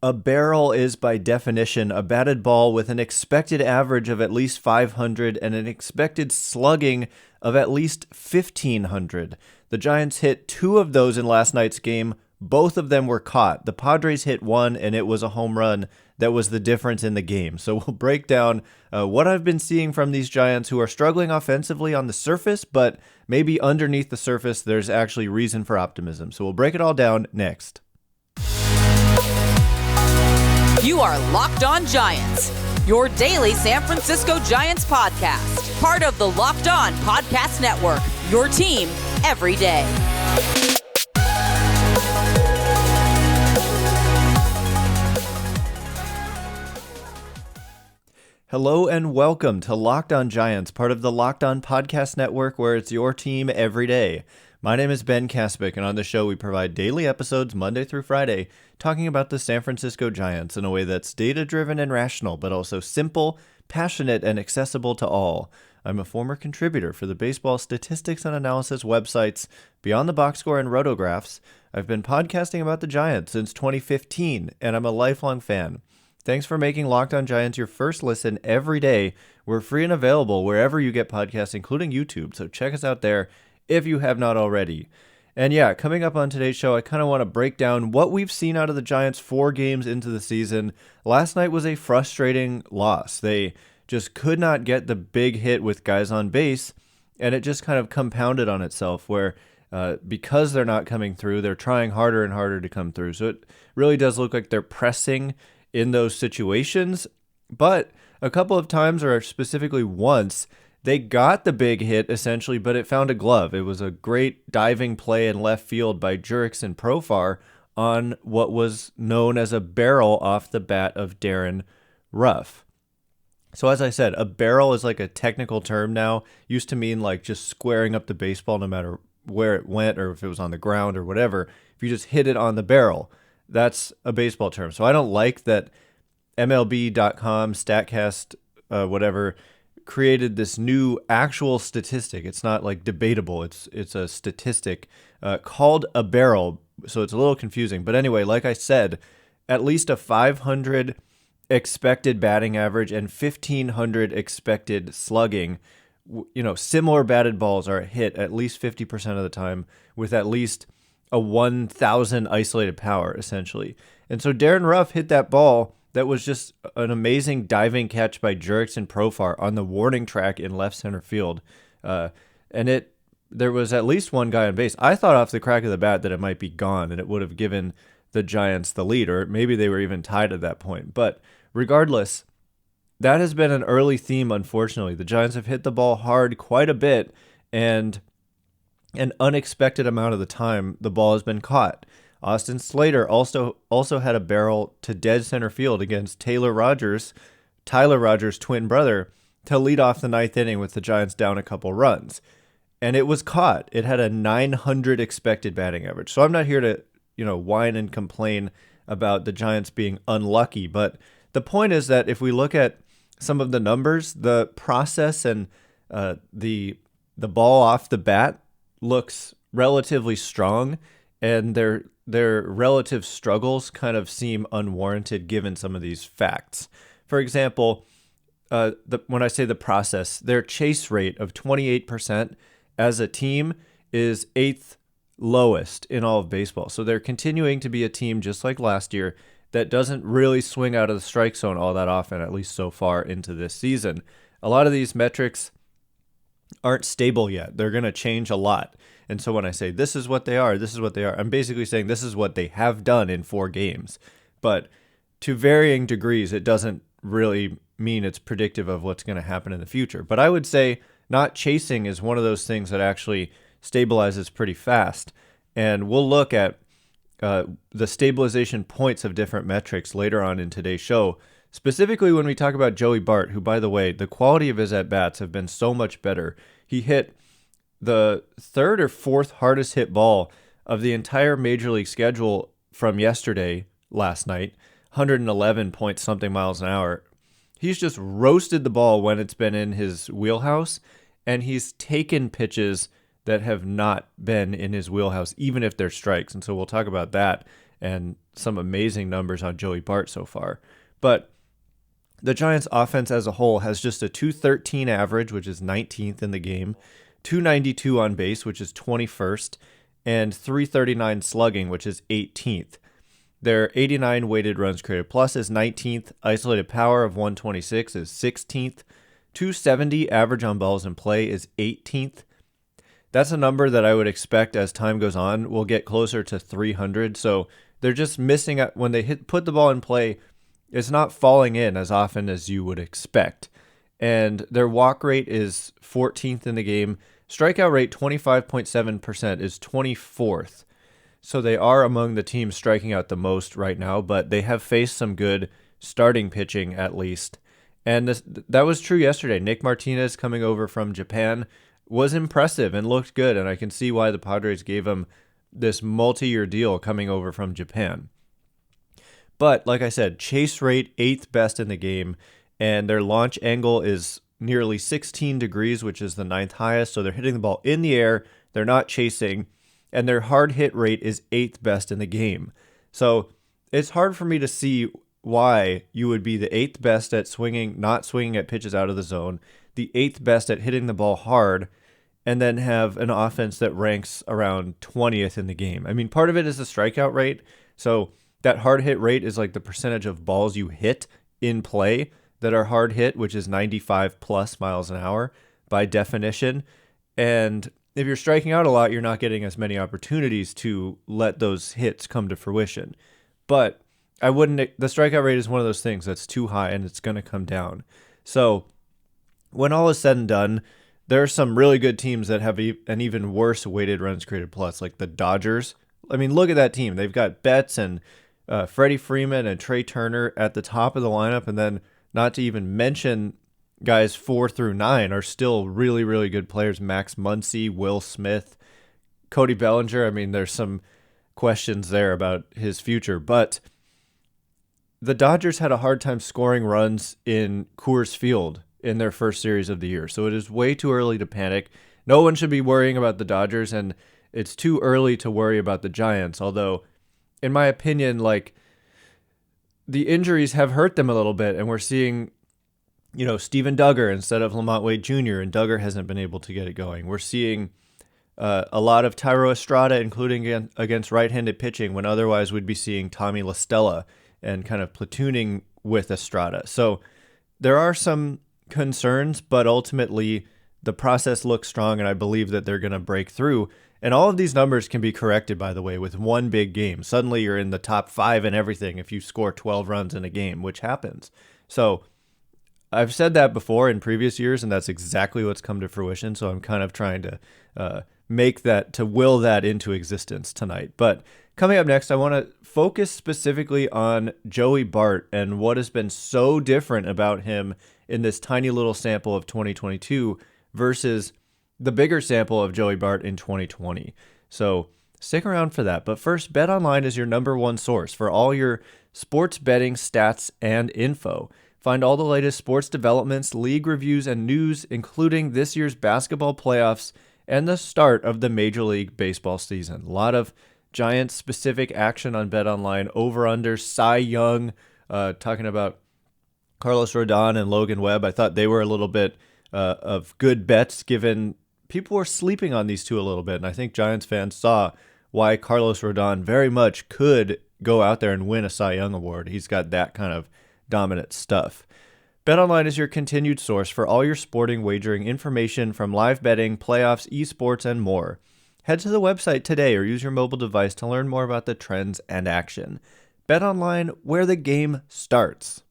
A barrel is, by definition, a batted ball with an expected average of at least 500 and an expected slugging of at least 1,500. The Giants hit 2 of those in last night's game. Both of them were caught. The Padres hit 1, and it was a home run that was the difference in the game. So we'll break down what I've been seeing from these Giants who are struggling offensively on the surface, but maybe underneath the surface there's actually reason for optimism. So we'll break it all down next. You are Locked On Giants, your daily San Francisco Giants podcast. Part of the Locked On Podcast Network, your team every day. Hello and welcome to Locked On Giants, part of the Locked On Podcast Network, where it's your team every day. My name is Ben Kaspic, and on the show we provide daily episodes Monday through Friday talking about the San Francisco Giants in a way that's data-driven and rational, but also simple, passionate, and accessible to all. I'm a former contributor for the baseball statistics and analysis websites Beyond the Box Score and Rotographs. I've been podcasting about the Giants since 2015, and I'm a lifelong fan. Thanks for making Locked On Giants your first listen every day. We're free and available wherever you get podcasts, including YouTube, so check us out there if you have not already. And yeah, coming up on today's show, I kind of want to break down what we've seen out of the Giants 4 games into the season. Last night was a frustrating loss. They just could not get the big hit with guys on base, and it just kind of compounded on itself where because they're not coming through, they're trying harder and harder to come through. So it really does look like they're pressing in those situations. But a couple of times, or specifically once, they got the big hit, essentially, but it found a glove. It was a great diving play in left field by Jurickson Profar on what was known as a barrel off the bat of Darin Ruf. So as I said, a barrel is like a technical term now. Used to mean like just squaring up the baseball no matter where it went or if it was on the ground or whatever. If you just hit it on the barrel, that's a baseball term. So I don't like that MLB.com, StatCast, whatever, created this new actual statistic. It's not like debatable. It's a statistic called a barrel. So it's a little confusing. But anyway, like I said, at least a 500 expected batting average and 1,500 expected slugging. Similar batted balls are hit at least 50% of the time with at least a 1,000 isolated power, essentially. And so Darin Ruf hit that ball. That was just an amazing diving catch by Jurickson Profar on the warning track in left center field. There was at least one guy on base. I thought off the crack of the bat that it might be gone and it would have given the Giants the lead, or maybe they were even tied at that point. But regardless, that has been an early theme, unfortunately. The Giants have hit the ball hard quite a bit, and an unexpected amount of the time the ball has been caught. Austin Slater also had a barrel to dead center field against Tyler Rogers' twin brother, to lead off the 9th inning with the Giants down a couple runs. And it was caught. It had a 900 expected batting average. So I'm not here to, whine and complain about the Giants being unlucky. But the point is that if we look at some of the numbers, the process and the ball off the bat looks relatively strong, and their relative struggles kind of seem unwarranted given some of these facts. For example, when I say the process, their chase rate of 28% as a team is 8th lowest in all of baseball. So they're continuing to be a team just like last year that doesn't really swing out of the strike zone all that often, at least so far into this season. A lot of these metrics aren't stable yet. They're going to change a lot. And so when I say this is what they are, I'm basically saying this is what they have done in 4 games. But to varying degrees, it doesn't really mean it's predictive of what's going to happen in the future. But I would say not chasing is one of those things that actually stabilizes pretty fast. And we'll look at the stabilization points of different metrics later on in today's show, specifically when we talk about Joey Bart, who, by the way, the quality of his at-bats have been so much better. He hit the 3rd or 4th hardest hit ball of the entire Major League schedule from last night, 111 point something miles an hour. He's just roasted the ball when it's been in his wheelhouse, and he's taken pitches that have not been in his wheelhouse, even if they're strikes. And so we'll talk about that and some amazing numbers on Joey Bart so far. But the Giants offense as a whole has just a 213 average, which is 19th in the game, 292 on base, which is 21st, and 339 slugging, which is 18th. Their 89 weighted runs created plus is 19th, isolated power of 126 is 16th, 270 average on balls in play is 18th. That's a number that I would expect as time goes on will get closer to 300. So they're just missing out when they put the ball in play. It's not falling in as often as you would expect. And their walk rate is 14th in the game. Strikeout rate 25.7% is 24th. So they are among the teams striking out the most right now, but they have faced some good starting pitching at least. And that was true yesterday. Nick Martinez coming over from Japan was impressive and looked good, and I can see why the Padres gave him this multi-year deal coming over from Japan. But like I said, chase rate 8th best in the game, and their launch angle is nearly 16 degrees, which is the 9th highest, so they're hitting the ball in the air, they're not chasing, and their hard hit rate is 8th best in the game. So it's hard for me to see why you would be the 8th best at swinging, not swinging at pitches out of the zone, the 8th best at hitting the ball hard, and then have an offense that ranks around 20th in the game. I mean, part of it is the strikeout rate. So that hard hit rate is like the percentage of balls you hit in play that are hard hit, which is 95 plus miles an hour by definition. And if you're striking out a lot, you're not getting as many opportunities to let those hits come to fruition. But the strikeout rate is one of those things that's too high and it's going to come down. So when all is said and done, there are some really good teams that have an even worse weighted runs created plus, like the Dodgers. I mean, look at that team. They've got Betts and Freddie Freeman and Trey Turner at the top of the lineup, and then not to even mention guys 4 through 9 are still really, really good players. Max Muncy, Will Smith, Cody Bellinger. I mean, there's some questions there about his future, but the Dodgers had a hard time scoring runs in Coors Field in their first series of the year. So it is way too early to panic. No one should be worrying about the Dodgers, and it's too early to worry about the Giants. Although, in my opinion, like, the injuries have hurt them a little bit, and we're seeing, Steven Duggar instead of Lamont Wade Jr., and Duggar hasn't been able to get it going. We're seeing a lot of Thairo Estrada, including against right-handed pitching, when otherwise we'd be seeing Tommy La Stella and kind of platooning with Estrada. So there are some concerns, but ultimately the process looks strong, and I believe that they're going to break through. And all of these numbers can be corrected, by the way, with one big game. Suddenly you're in the top 5 and everything if you score 12 runs in a game, which happens. So I've said that before in previous years, and that's exactly what's come to fruition. So I'm kind of trying to will that into existence tonight. But coming up next, I want to focus specifically on Joey Bart and what has been so different about him in this tiny little sample of 2022 versus the bigger sample of Joey Bart in 2020. So stick around for that. But first, BetOnline is your #1 source for all your sports betting stats and info. Find all the latest sports developments, league reviews, and news, including this year's basketball playoffs and the start of the Major League Baseball season. A lot of Giants-specific action on BetOnline, over-under, Cy Young, talking about Carlos Rodon and Logan Webb. I thought they were a little bit of good bets, given people were sleeping on these two a little bit, and I think Giants fans saw why Carlos Rodon very much could go out there and win a Cy Young award. He's got that kind of dominant stuff. BetOnline is your continued source for all your sporting wagering information from live betting, playoffs, esports, and more. Head to the website today or use your mobile device to learn more about the trends and action. BetOnline, where the game starts.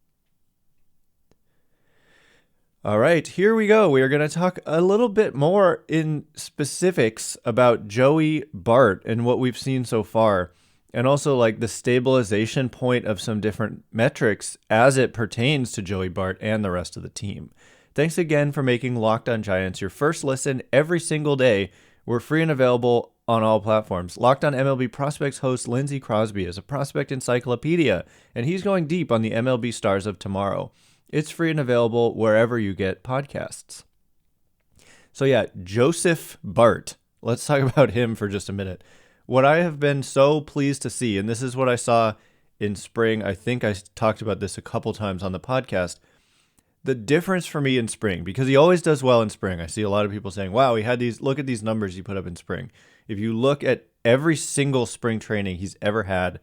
All right, here we go. We are going to talk a little bit more in specifics about Joey Bart and what we've seen so far, and also like the stabilization point of some different metrics as it pertains to Joey Bart and the rest of the team. Thanks again for making Locked on Giants your first listen every single day. We're free and available on all platforms. Locked on MLB Prospects host Lindsey Crosby is a prospect encyclopedia, and he's going deep on the MLB stars of tomorrow. It's free and available wherever you get podcasts. So yeah, Joseph Bart. Let's talk about him for just a minute. what I have been so pleased to see, and this is what I saw in spring, I think I talked about this a couple times on the podcast, the difference for me in spring, because he always does well in spring. I see a lot of people saying, wow, look at these numbers he put up in spring. If you look at every single spring training he's ever had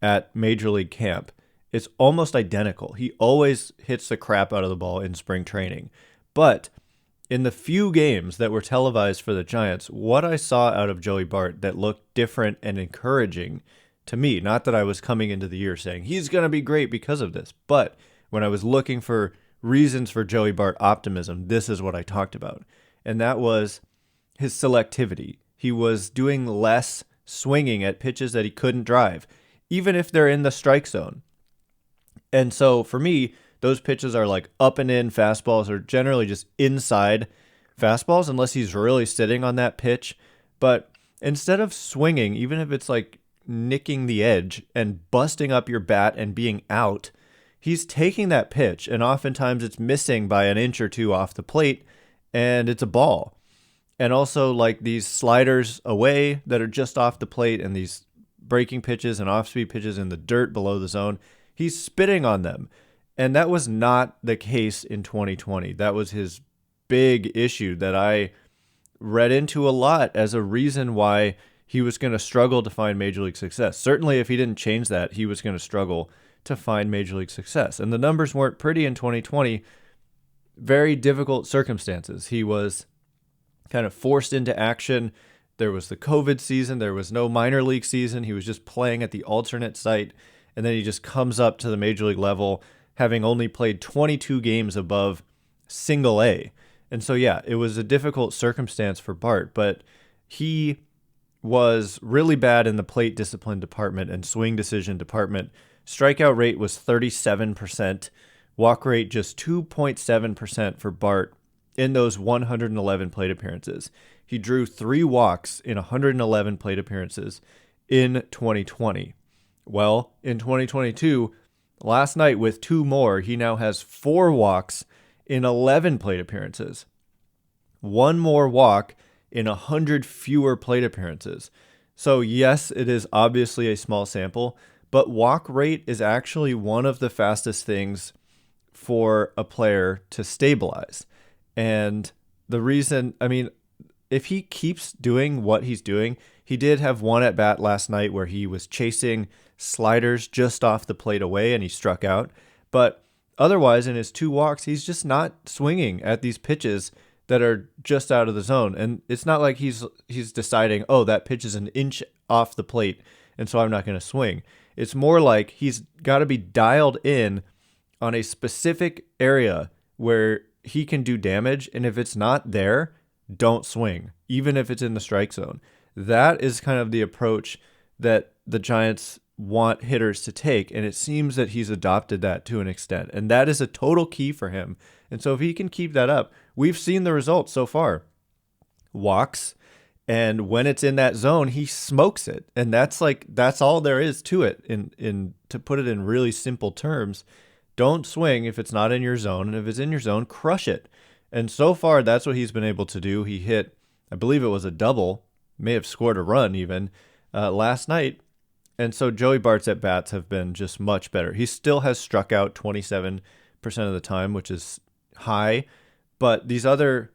at Major League camp, it's almost identical. He always hits the crap out of the ball in spring training. But in the few games that were televised for the Giants, what I saw out of Joey Bart that looked different and encouraging to me, not that I was coming into the year saying he's going to be great because of this, but when I was looking for reasons for Joey Bart optimism, this is what I talked about. And that was his selectivity. He was doing less swinging at pitches that he couldn't drive, even if they're in the strike zone. And so for me, those pitches are like up and in fastballs, or generally just inside fastballs, unless he's really sitting on that pitch. But instead of swinging, even if it's like nicking the edge and busting up your bat and being out, he's taking that pitch, and oftentimes it's missing by an inch or two off the plate, and it's a ball. And also like these sliders away that are just off the plate, and these breaking pitches and off-speed pitches in the dirt below the zone, he's spitting on them. And that was not the case in 2020. That was his big issue that I read into a lot as a reason why he was going to struggle to find Major League success. Certainly if he didn't change that, he was going to struggle to find Major League success. And the numbers weren't pretty in 2020. Very difficult circumstances. He was kind of forced into action. There was the COVID season. There was no minor league season. He was just playing at the alternate site. And then he just comes up to the Major League level, having only played 22 games above single A. And so, yeah, it was a difficult circumstance for Bart, but he was really bad in the plate discipline department and swing decision department. Strikeout rate was 37%, walk rate just 2.7% for Bart in those 111 plate appearances. He drew 3 walks in 111 plate appearances in 2020. Well, in 2022, last night with 2 more, he now has 4 walks in 11 plate appearances. 1 more walk in 100 fewer plate appearances. So yes, it is obviously a small sample, but walk rate is actually one of the fastest things for a player to stabilize. And the reason, if he keeps doing what he's doing, he did have one at bat last night where he was chasing sliders just off the plate away and he struck out. But otherwise, in his 2 walks, he's just not swinging at these pitches that are just out of the zone. And it's not like he's deciding, oh, that pitch is an inch off the plate, and so I'm not going to swing. It's more like he's got to be dialed in on a specific area where he can do damage. And if it's not there, don't swing, even if it's in the strike zone. That is kind of the approach that the Giants want hitters to take, and it seems that he's adopted that to an extent, and that is a total key for him. And so if he can keep that up, we've seen the results so far. Walks, and when it's in that zone, he smokes it, and that's all there is to it. In to put it in really simple terms, don't swing if it's not in your zone, and if it's in your zone, crush it. And so far, that's what he's been able to do. He hit, I believe it was a double, may have scored a run even last night. And so Joey Bart's at-bats have been just much better. He still has struck out 27% of the time, which is high. But these other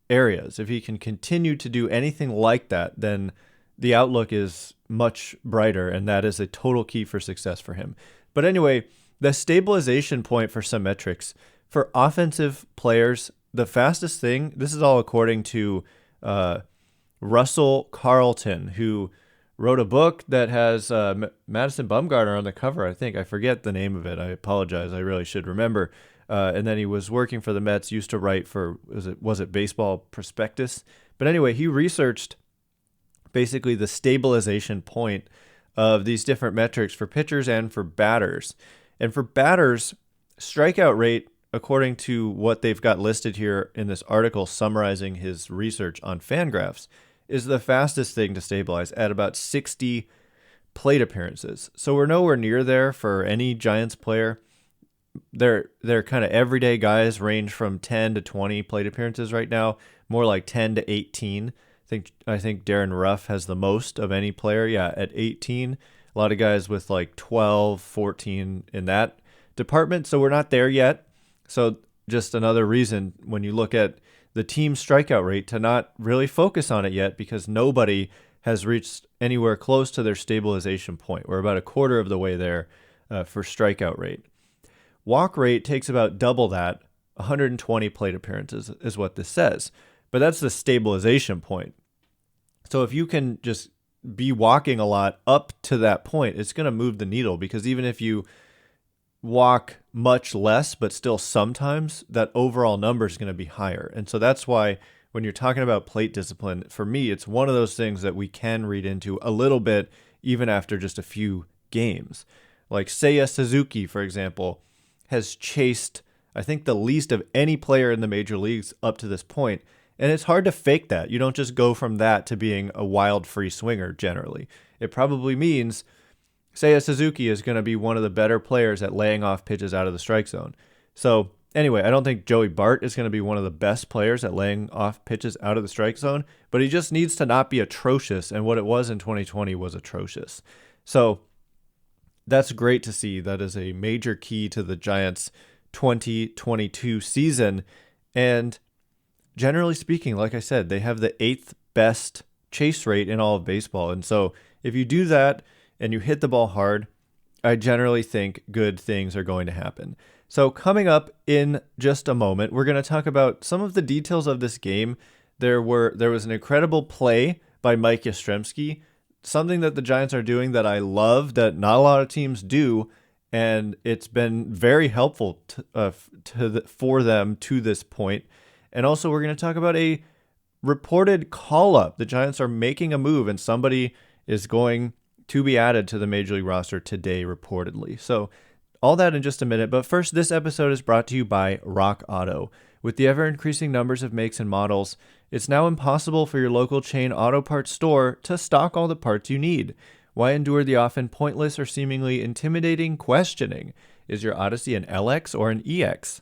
areas, if he can continue to do anything like that, then the outlook is much brighter, and that is a total key for success for him. But anyway, the stabilization point for some metrics. For offensive players, the fastest thing, this is all according to Russell Carlton, who wrote a book that has Madison Bumgarner on the cover, I think. I forget the name of it. I apologize. I really should remember. And then he was working for the Mets, used to write for, was it Baseball Prospectus? But anyway, he researched basically the stabilization point of these different metrics for pitchers and for batters. And for batters, strikeout rate, according to what they've got listed here in this article summarizing his research on Fangraphs, is the fastest thing to stabilize at about 60 plate appearances. So we're nowhere near there for any Giants player. They're kind of everyday guys, range from 10 to 20 plate appearances right now, more like 10 to 18. I think Darin Ruf has the most of any player. Yeah, at 18. A lot of guys with like 12, 14 in that department. So we're not there yet. So just another reason when you look at the team strikeout rate to not really focus on it yet, because nobody has reached anywhere close to their stabilization point. We're about a quarter of the way there for strikeout rate. Walk rate takes about double that. 120 plate appearances is what this says. But that's the stabilization point. So if you can just be walking a lot up to that point, it's going to move the needle, because even if you walk much less, but still sometimes, that overall number is going to be higher. And so that's why when you're talking about plate discipline, for me, it's one of those things that we can read into a little bit even after just a few games. Like Seiya Suzuki, for example, has chased, I think, the least of any player in the major leagues up to this point. And it's hard to fake that. You don't just go from that to being a wild free swinger generally. It probably means Seiya Suzuki is going to be one of the better players at laying off pitches out of the strike zone. So anyway, I don't think Joey Bart is going to be one of the best players at laying off pitches out of the strike zone, but he just needs to not be atrocious. And what it was in 2020 was atrocious. So that's great to see. That is a major key to the Giants' 2022 season. And generally speaking, like I said, they have the 8th best chase rate in all of baseball. And so if you do that and you hit the ball hard, I generally think good things are going to happen. So coming up in just a moment, we're going to talk about some of the details of this game. There was an incredible play by Mike Yastrzemski, something that the Giants are doing that I love, that not a lot of teams do, and it's been very helpful for them to this point. And also we're going to talk about a reported call-up. The Giants are making a move, and somebody is going to be added to the Major League roster today, reportedly. So all that in just a minute. But first, this episode is brought to you by Rock Auto. With the ever-increasing numbers of makes and models, it's now impossible for your local chain auto parts store to stock all the parts you need. Why endure the often pointless or seemingly intimidating questioning? Is your Odyssey an LX or an EX?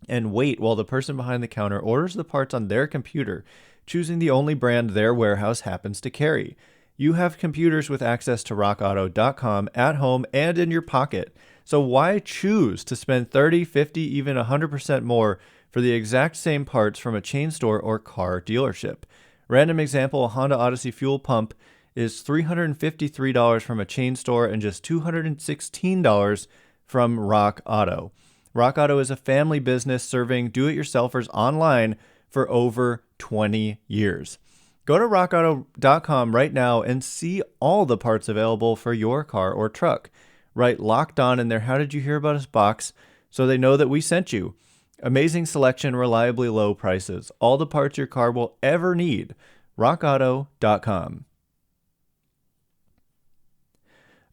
And wait while the person behind the counter orders the parts on their computer, choosing the only brand their warehouse happens to carry. You have computers with access to rockauto.com at home and in your pocket. So why choose to spend 30, 50, even 100% more for the exact same parts from a chain store or car dealership? Random example, a Honda Odyssey fuel pump is $353 from a chain store and just $216 from Rock Auto. Rock Auto is a family business serving do-it-yourselfers online for over 20 years. Go to rockauto.com right now and see all the parts available for your car or truck. Write Locked On in their How Did You Hear About Us box so they know that we sent you. Amazing selection, reliably low prices. All the parts your car will ever need. rockauto.com.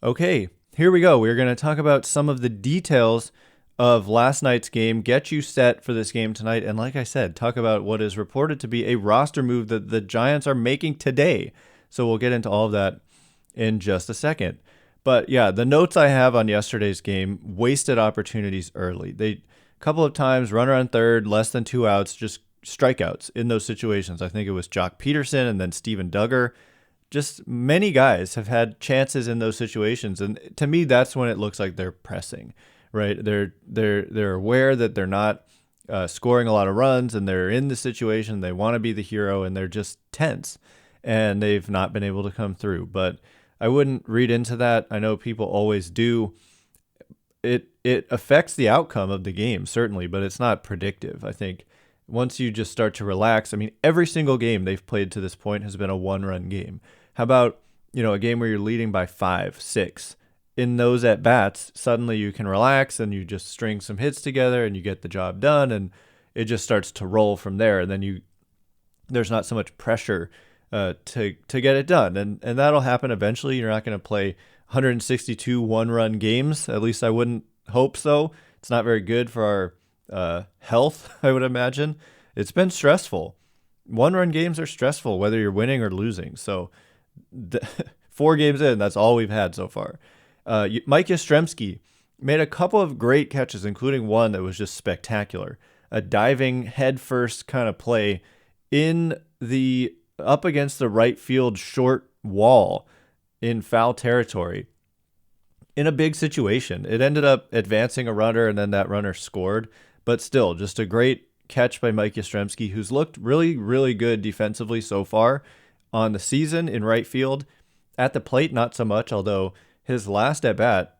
Okay, here we go. We're going to talk about some of the details of last night's game, get you set for this game tonight, and like I said, talk about what is reported to be a roster move that the Giants are making today. So we'll get into all of that in just a second. But yeah, the notes I have on yesterday's game, wasted opportunities early. They a couple of times, runner on third, less than 2 outs, just strikeouts in those situations. I think it was Jock Peterson and then Steven Duggar. Just many guys have had chances in those situations, and to me, that's when it looks like they're pressing. Right, they're aware that they're not scoring a lot of runs, and they're in the situation. They want to be the hero, and they're just tense, and they've not been able to come through. But I wouldn't read into that. I know people always do. It affects the outcome of the game certainly, but it's not predictive. I think once you just start to relax, I mean, every single game they've played to this point has been a one-run game. How about a game where you're leading by 5, 6? In those at-bats, suddenly you can relax and you just string some hits together and you get the job done, and it just starts to roll from there. And then there's not so much pressure to get it done. And that'll happen eventually. You're not going to play 162 one-run games. At least I wouldn't hope so. It's not very good for our health, I would imagine. It's been stressful. One-run games are stressful, whether you're winning or losing. So 4 games in, that's all we've had so far. Mike Yastrzemski made a couple of great catches, including one that was just spectacular. A diving headfirst kind of play in the up against the right field short wall in foul territory in a big situation. It ended up advancing a runner, and then that runner scored. But still, just a great catch by Mike Yastrzemski, who's looked really, really good defensively so far on the season in right field. At the plate, not so much, although his last at-bat,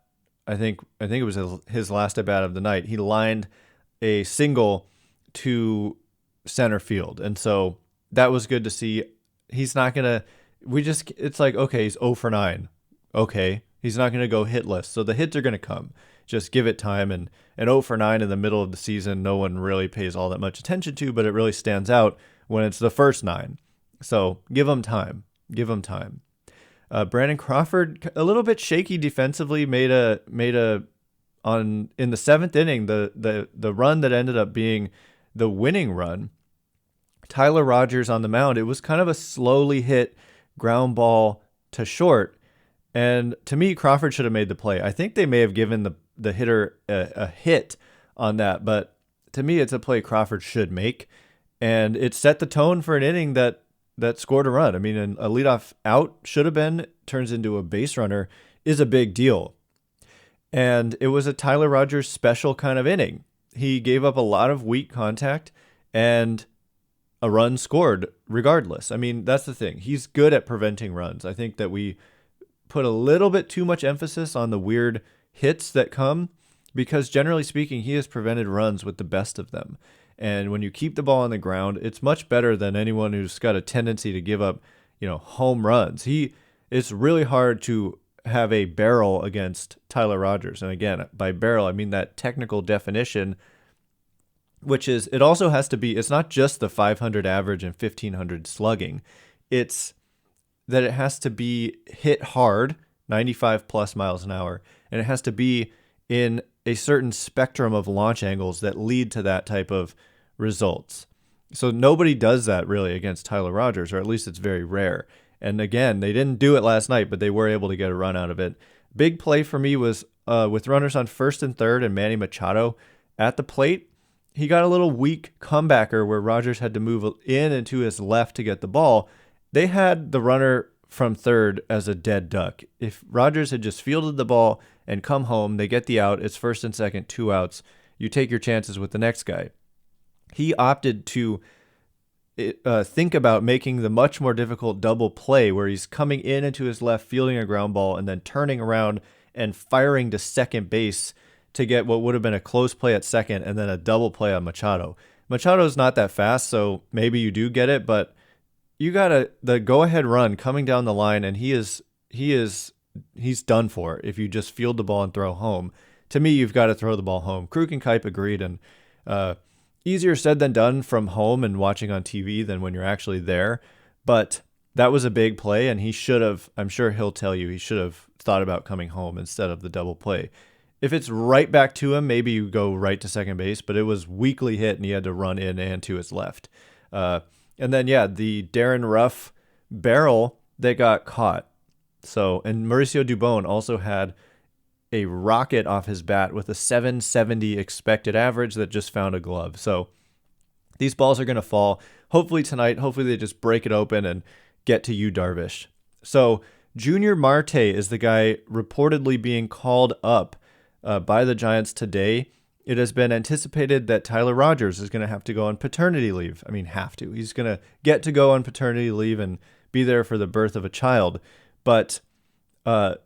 I think it was his last at-bat of the night, he lined a single to center field. And so that was good to see. He's not going to, it's like, okay, he's 0 for 9. Okay. He's not going to go hitless. So the hits are going to come. Just give it time. And 0 for 9 in the middle of the season, no one really pays all that much attention to, but it really stands out when it's the first 9. So give him time. Brandon Crawford, a little bit shaky defensively, made a in the 7th inning, the run that ended up being the winning run. Tyler Rogers on the mound. It was kind of a slowly hit ground ball to short. And to me, Crawford should have made the play. I think they may have given the hitter a hit on that, but to me, it's a play Crawford should make. And it set the tone for an inning that scored a run. I mean, a leadoff out should have been, turns into a base runner, is a big deal. And it was a Tyler Rogers special kind of inning. He gave up a lot of weak contact, and a run scored regardless. I mean, that's the thing. He's good at preventing runs. I think that we put a little bit too much emphasis on the weird hits that come, because generally speaking, he has prevented runs with the best of them. And when you keep the ball on the ground, it's much better than anyone who's got a tendency to give up, home runs. It's really hard to have a barrel against Tyler Rogers. And again, by barrel, I mean that technical definition, which is, it also has to be, it's not just the 500 average and 1500 slugging. It's that it has to be hit hard, 95 plus miles an hour, and it has to be in a certain spectrum of launch angles that lead to that type of results. So nobody does that really against Tyler Rogers, or at least it's very rare. And again, they didn't do it last night, but they were able to get a run out of it. Big play for me was with runners on first and third and Manny Machado at the plate. He got a little weak comebacker where Rogers had to move in and to his left to get the ball. They had the runner from third as a dead duck. If Rogers had just fielded the ball and come home, they get the out. It's first and second, 2 outs. You take your chances with the next guy. He opted to think about making the much more difficult double play where he's coming in into his left, fielding a ground ball, and then turning around and firing to second base to get what would have been a close play at second and then a double play on Machado. Machado's not that fast, so maybe you do get it, but you got the go-ahead run coming down the line, and he's done for if you just field the ball and throw home. To me, you've got to throw the ball home. Kruk and Kipe agreed, and easier said than done from home and watching on TV than when you're actually there. But that was a big play, and he should have, I'm sure he'll tell you, he should have thought about coming home instead of the double play. If it's right back to him, maybe you go right to second base, but it was weakly hit, and he had to run in and to his left. And then, the Darin Ruf barrel that got caught. So, and Mauricio Dubon also had a rocket off his bat with a 770 expected average that just found a glove. So these balls are going to fall. Hopefully tonight, hopefully they just break it open and get to you, Darvish. So Junior Marte is the guy reportedly being called up by the Giants today. It has been anticipated that Tyler Rogers is going to have to go on paternity leave. I mean, have to. He's going to get to go on paternity leave and be there for the birth of a child. But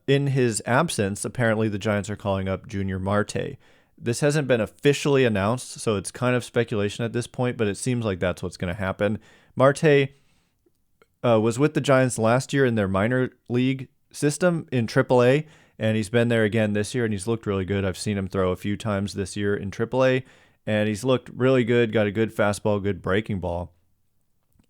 in his absence, apparently the Giants are calling up Junior Marte. This hasn't been officially announced, so it's kind of speculation at this point, but it seems like that's what's going to happen. Marte was with the Giants last year in their minor league system in AAA, and he's been there again this year, and he's looked really good. I've seen him throw a few times this year in AAA, and he's looked really good, got a good fastball, good breaking ball,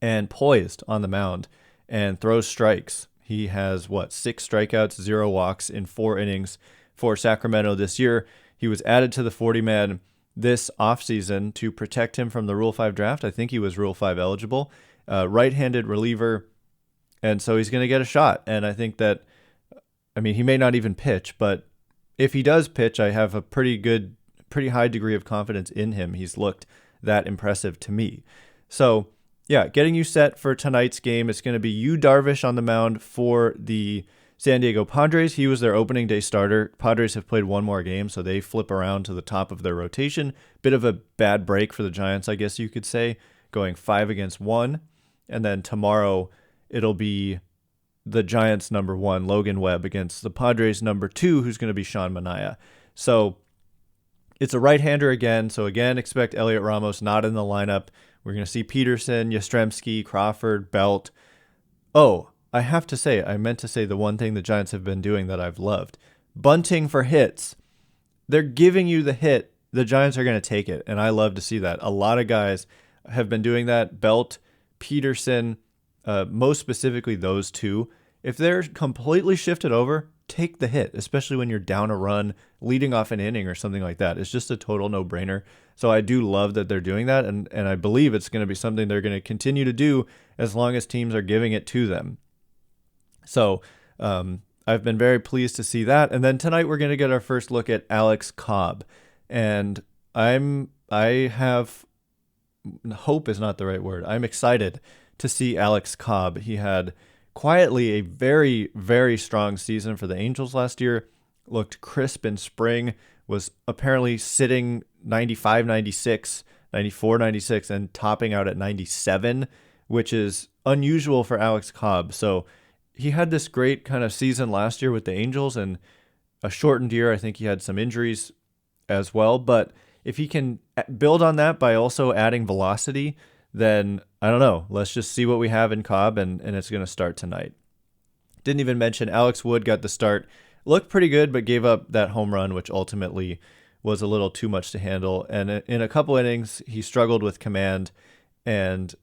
and poised on the mound, and throws strikes. He has, 6 strikeouts, 0 walks in 4 innings for Sacramento this year. He was added to the 40-man this offseason to protect him from the Rule 5 draft. I think he was Rule 5 eligible. Right-handed reliever, and so he's going to get a shot. And I think that, he may not even pitch, but if he does pitch, I have a pretty high degree of confidence in him. He's looked that impressive to me. So yeah, getting you set for tonight's game. It's going to be Yu Darvish on the mound for the San Diego Padres. He was their opening day starter. Padres have played one more game, so they flip around to the top of their rotation. Bit of a bad break for the Giants, I guess you could say, going 5-1. And then tomorrow it'll be the Giants' number 1, Logan Webb, against the Padres' number 2, who's going to be Sean Manaea. So it's a right-hander again. So again, expect Elliot Ramos not in the lineup. We're going to see Peterson, Yastrzemski, Crawford, Belt. Oh, I have to say, I meant to say the one thing the Giants have been doing that I've loved. Bunting for hits. They're giving you the hit. The Giants are going to take it, and I love to see that. A lot of guys have been doing that. Belt, Peterson, most specifically those two. If they're completely shifted over, take the hit, especially when you're down a run, leading off an inning or something like that. It's just a total no-brainer. So I do love that they're doing that, and I believe it's going to be something they're going to continue to do as long as teams are giving it to them. So I've been very pleased to see that. And then tonight we're going to get our first look at Alex Cobb. And hope is not the right word. I'm excited to see Alex Cobb. He had quietly a very, very strong season for the Angels last year. Looked crisp in spring, was apparently sitting 95, 96, 94, 96, and topping out at 97, which is unusual for Alex Cobb. So he had this great kind of season last year with the Angels and a shortened year. I think he had some injuries as well. But if he can build on that by also adding velocity, then I don't know. Let's just see what we have in Cobb, and it's going to start tonight. Didn't even mention Alex Wood got the start. Looked pretty good, but gave up that home run, which ultimately was a little too much to handle. And in a couple innings, he struggled with command, and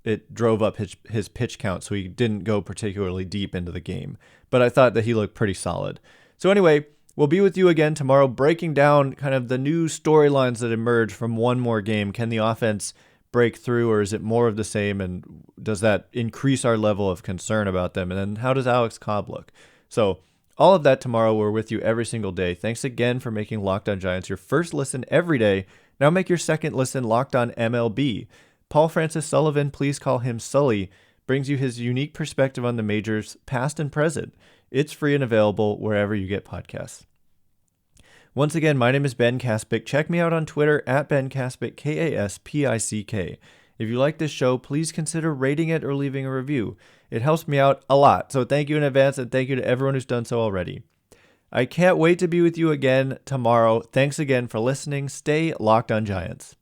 it drove up his pitch count, so he didn't go particularly deep into the game. But I thought that he looked pretty solid. So anyway, we'll be with you again tomorrow, breaking down kind of the new storylines that emerge from one more game. Can the offense break through, or is it more of the same? And does that increase our level of concern about them? And then how does Alex Cobb look? So all of that tomorrow. We're with you every single day. Thanks again for making Locked On Giants your first listen every day. Now make your second listen Locked On MLB. Paul Francis Sullivan, please call him Sully, brings you his unique perspective on the majors, past and present. It's free and available wherever you get podcasts. Once again, my name is Ben Kaspick. Check me out on Twitter at Ben Kaspick, Kaspick. If you like this show, please consider rating it or leaving a review. It helps me out a lot, so thank you in advance, and thank you to everyone who's done so already. I can't wait to be with you again tomorrow. Thanks again for listening. Stay Locked On Giants.